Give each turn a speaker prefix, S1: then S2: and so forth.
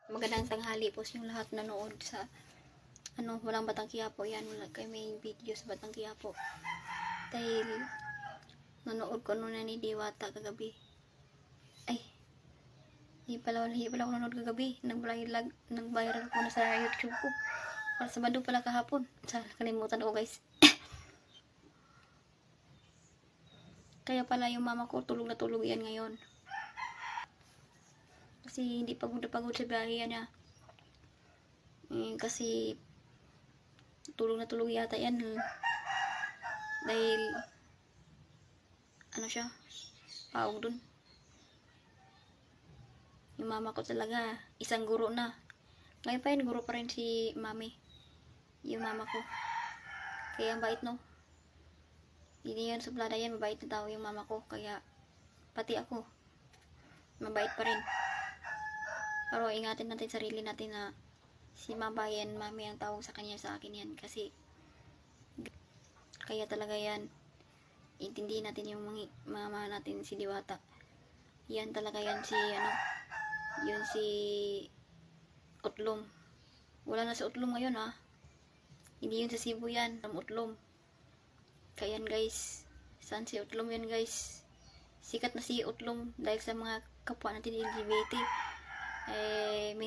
S1: Magandang tanghali po sa yung lahat nanood sa Walang Batang Quiapo. Yan, wala kayo may video sa Batang Quiapo. Dahil nanood ko na ni Diwata kagabi. Ay, hindi pala ako nanood kagabi. Nag-viral ko na sa YouTube ko. Para sa Sabado pala kahapon. Kalimutan ko, guys. Kaya pala yung mama ko tulog na tulog yan ngayon. Kasi hindi pagod na pagod sa biyahe niya. Kasi tulog na tulog yata yan. Dahil ano siya, pawag dun. Yung mama ko talaga, isang guro na. Ngayon pa yun, guro pa rin si mami. Yung mama ko. Kaya ang bait, no? Hindi yan suplada yan, mabait na tao yung mama ko. Kaya pati ako, mabait pa rin. Pero ingatin natin sarili natin na si mama yan, mami ang tawag sa kanya, sa akin yan. Kasi kaya talaga yan, intindihin natin yung mama natin, si Diwata. Yan talaga yan si yun si Utlong. Wala na si Utlong ngayon, ha. Hindi yun sa Cebu yan, Utlong. Kaya yan, guys. Saan si Utlong yan, guys? Sikat na si Utlong dahil sa mga kapwa natin LGBT.